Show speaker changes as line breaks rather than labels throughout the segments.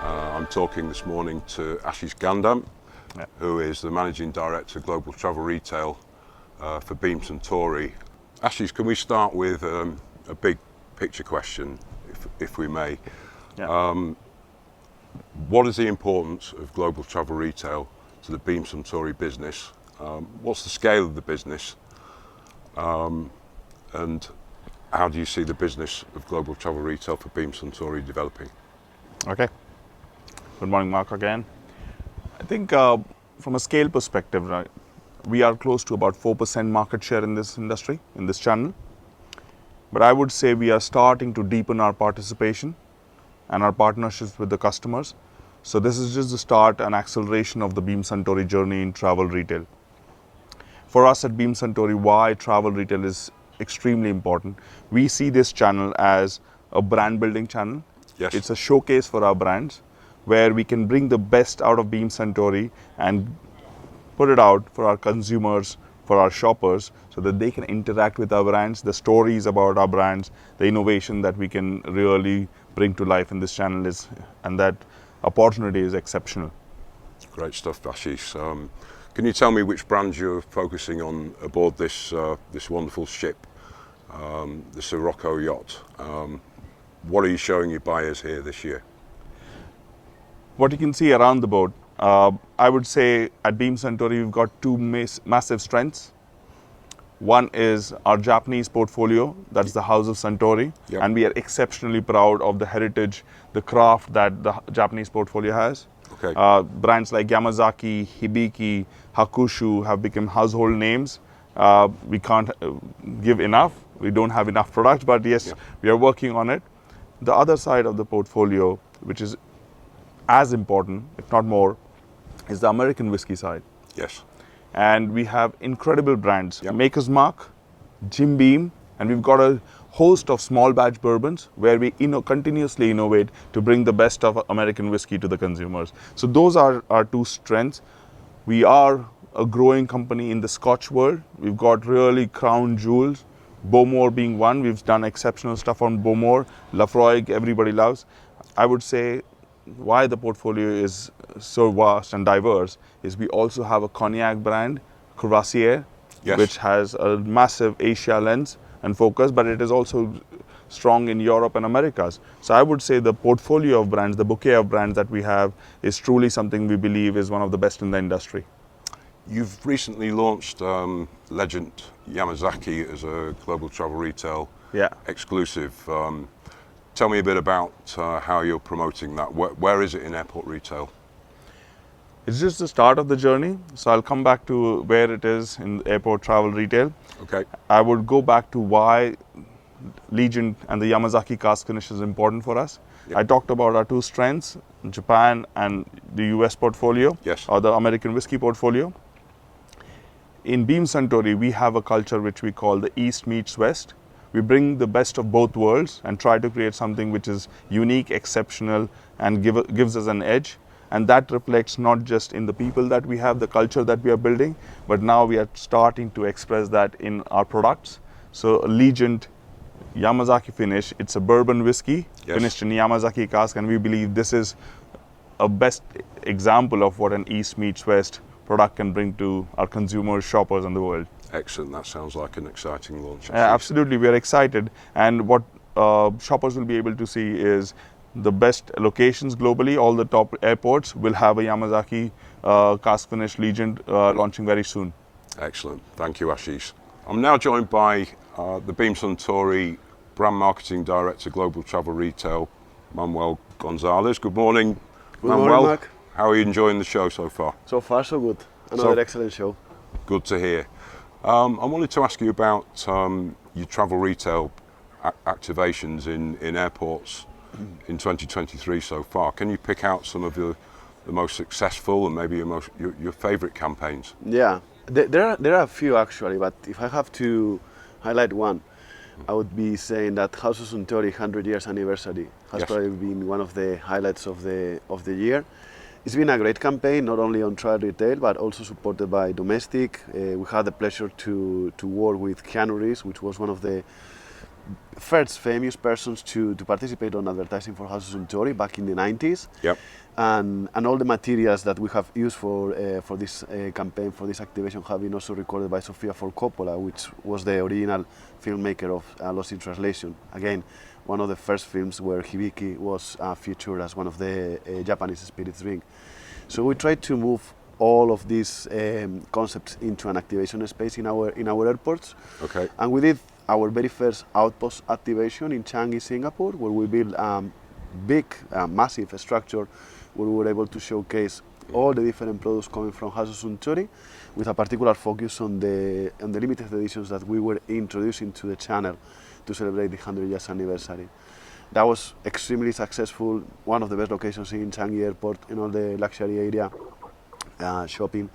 I'm talking this morning to Ashish Gandham, who is the Managing Director Global Travel Retail for Beam Suntory. Ashish, can we start with a big picture question, if we may?
Yeah.
What is the importance of global travel retail to the Beam Suntory business? What's the scale of the business? And how do you see the business of global travel retail for Beam Suntory developing?
Okay. Good morning, Mark, again. I think from a scale perspective, right, we are close to about 4% market share in this industry, in this channel. But I would say we are starting to deepen our participation and our partnerships with the customers. So this is just the start and acceleration of the Beam Suntory journey in travel retail. For us at Beam Suntory, why travel retail is extremely important. We see this channel as a brand building channel.
Yes.
It's a showcase for our brands where we can bring the best out of Beam Suntory and put it out for our consumers, for our shoppers, so that they can interact with our brands, the stories about our brands, the innovation that we can really bring to life in this channel and that opportunity is exceptional.
Great stuff, Ashish. Can you tell me which brands you're focusing on aboard this wonderful ship, the Sirocco yacht? What are you showing your buyers here this year?
What you can see around the boat, I would say at Beam Suntory we've got two massive strengths. One is our Japanese portfolio, that's the House of Suntory,
Yep.
and we are exceptionally proud of the heritage, the craft that the Japanese portfolio has.
Okay.
Brands like Yamazaki, Hibiki, Hakushu have become household names. We can't give enough. We don't have enough product, but yes, we are working on it. The other side of the portfolio, which is as important, if not more, is the American whiskey side.
Yes.
And we have incredible brands,
Yep.
Maker's Mark, Jim Beam, and we've got a host of small batch bourbons where we continuously innovate to bring the best of American whiskey to the consumers. So those are our two strengths. We are a growing company in the Scotch world. We've got really crown jewels, Bowmore being one. We've done exceptional stuff on Bowmore, Lafroig, everybody loves. I would say why the portfolio is so vast and diverse is we also have a cognac brand, Courvoisier,
Yes.
which has a massive Asia lens and focus, but it is also strong in Europe and Americas. So I would say the portfolio of brands, the bouquet of brands that we have is truly something we believe is one of the best in the industry.
You've recently launched Legend Yamazaki as a global travel retail exclusive. Tell me a bit about how you're promoting that. Where is it in airport retail?
It's just the start of the journey. So I'll come back to where it is in airport travel retail.
Okay.
I would go back to why Legend and the Yamazaki cask finish is important for us.
Yep.
I talked about our two strengths, Japan and the US portfolio,
Yes.
or the American whiskey portfolio. In Beam Suntory, we have a culture which we call the East meets West. We bring the best of both worlds and try to create something which is unique, exceptional, and gives us an edge. And that reflects not just in the people that we have, the culture that we are building, but now we are starting to express that in our products. So Legend Yamazaki finish, it's a bourbon whiskey finished in Yamazaki cask, and we believe this is a best example of what an East meets West product can bring to our consumers, shoppers, and the world.
Excellent. That sounds like an exciting launch.
Absolutely, we are excited. And what shoppers will be able to see is the best locations globally. All the top airports will have a Yamazaki cask finish Legend launching very soon.
Excellent. Thank you, Ashish. I'm now joined by the Beam Suntory Brand Marketing Director, Global Travel Retail, Manuel Gonzalez. Good morning, Manuel.
Good morning, Mark.
How are you enjoying the show so far?
So far, so good. Another excellent show.
Good to hear. I wanted to ask you about your travel retail activations in airports in 2023 so far. Can you pick out some of the most successful and maybe your favourite campaigns?
Yeah, there are a few actually, but if I have to highlight one, I would be saying that House of Suntory 100 years anniversary has probably been one of the highlights of the year. It's been a great campaign, not only on travel retail, but also supported by domestic. We had the pleasure to work with Keanu Reeves, which was one of the first famous persons to participate on advertising for House of Suntory back in the 90s.
Yep.
And all the materials that we have used for this campaign, for this activation, have been also recorded by Sofia Ford Coppola, which was the original filmmaker of Lost in Translation. Again, one of the first films where Hibiki was featured as one of the Japanese spirits drink. So we tried to move all of these concepts into an activation space in our airports.
Okay.
And we did our very first outpost activation in Changi, Singapore, where we built a big, massive structure where we were able to showcase all the different products coming from House of Suntory, with a particular focus on the limited editions that we were introducing to the channel to celebrate the 100 years anniversary. That was extremely successful, one of the best locations in Changi Airport, in all the luxury area, shopping,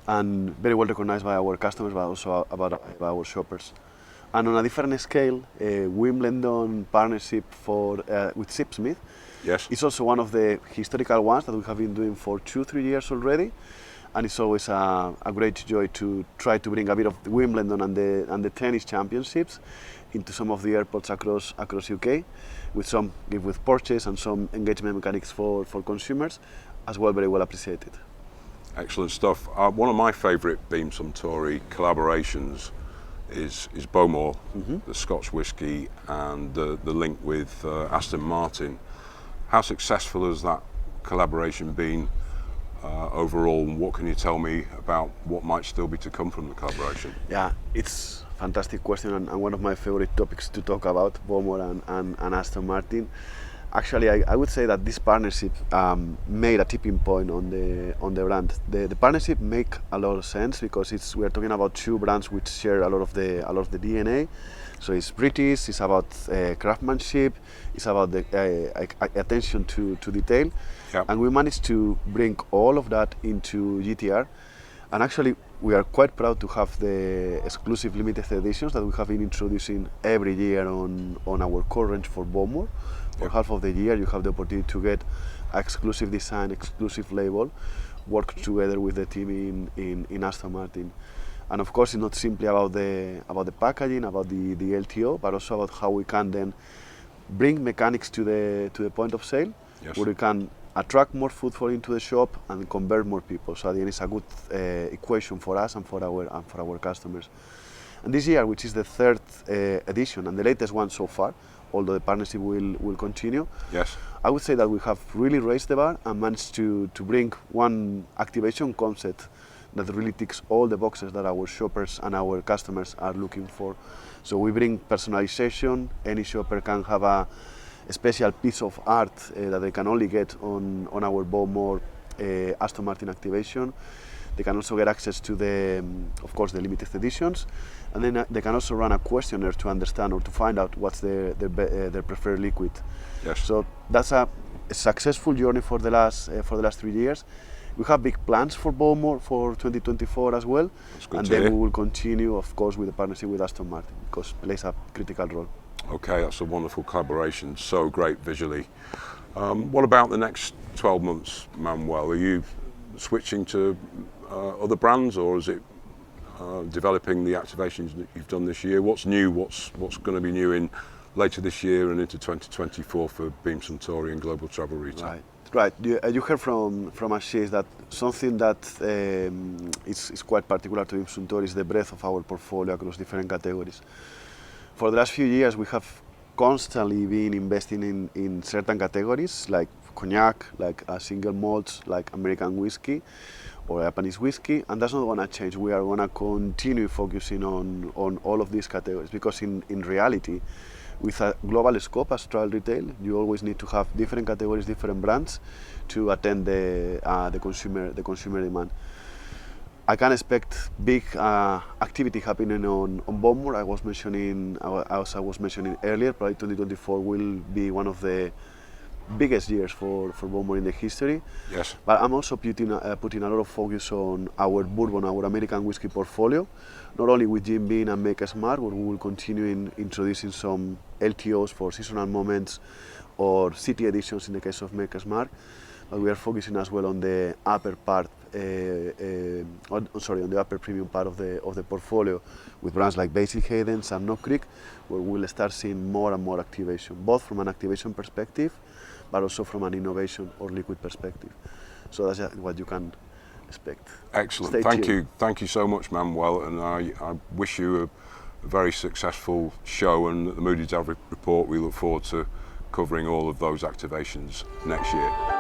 and very well recognized by our customers, but also by our shoppers. And on a different scale, Wimbledon partnership with Sipsmith.
Yes.
It's also one of the historical ones that we have been doing for 2-3 years already, and it's always a great joy to try to bring a bit of the Wimbledon and the tennis championships into some of the airports across UK, with purchase and some engagement mechanics for consumers, as well, very well appreciated.
Excellent stuff. One of my favourite Beam Suntory collaborations is Bowmore, the Scotch whisky, and the link with Aston Martin. How successful has that collaboration been overall, and what can you tell me about what might still be to come from the collaboration?
Yeah, it's a fantastic question, and one of my favorite topics to talk about, Bowmore and Aston Martin. Actually, I would say that this partnership made a tipping point on the brand. The partnership make a lot of sense because we are talking about two brands which share a lot of the DNA. So it's British, it's about craftsmanship, it's about the attention to detail,
Yep.
and we managed to bring all of that into GTR. And actually, we are quite proud to have the exclusive limited editions that we have been introducing every year on our core range for Bowmore. For
Yep.
half of the year, you have the opportunity to get exclusive design, exclusive label, work together with the team in Aston Martin. And of course, it's not simply about the packaging, about the LTO, but also about how we can then bring mechanics to the point of sale,
Yes.
where we can attract more footfall into the shop and convert more people. So at the end, it's a good equation for us and for our customers. And this year, which is the third edition and the latest one so far, although the partnership will continue,
Yes.
I would say that we have really raised the bar and managed to bring one activation concept that really ticks all the boxes that our shoppers and our customers are looking for. So we bring personalization. Any shopper can have a special piece of art that they can only get on our Bowmore Aston Martin activation. They can also get access to of course, the limited editions, and then they can also run a questionnaire to understand or to find out what's their preferred liquid.
Yes.
So that's a successful journey for the last 3 years. We have big plans for Bowmore for 2024 as well,
That's good
and
to
then
hear.
we will continue, of course, with the partnership with Aston Martin because it plays a critical role.
Okay, that's a wonderful collaboration. So great visually. What about the next 12 months, Manuel? Are you switching to other brands, or is it developing the activations that you've done this year? What's new? What's going to be new in later this year and into 2024 for Beam Suntory and Global Travel Retail?
Right. You heard from Ashish that something that is quite particular to Beam Suntory is the breadth of our portfolio across different categories. For the last few years, we have constantly been investing in certain categories like cognac, like single malts, like American whiskey or Japanese whiskey, and that's not going to change. We are going to continue focusing on all of these categories because in reality, with a global scope as travel retail, you always need to have different categories, different brands to attend the consumer demand. I can expect big activity happening on Bowmore. As I was mentioning earlier, probably 2024 will be one of the biggest years for Bowmore in the history.
Yes.
But I'm also putting a lot of focus on our bourbon, our American whiskey portfolio, not only with Jim Beam and Maker's Mark, where we will continue introducing some LTOs for seasonal moments or city editions in the case of Maker's Mark, but we are focusing as well on the upper part, on the upper premium part of the portfolio, with brands like Basic Hayden, Sam Knock Creek, where we'll start seeing more and more activation, both from an activation perspective, but also from an innovation or liquid perspective. So that's what you can expect.
Excellent.
Stay
Thank
tuned.
you. Thank you so much, Manuel, and I wish you a very successful show, and at the Moodie Davitt Report we look forward to covering all of those activations next year.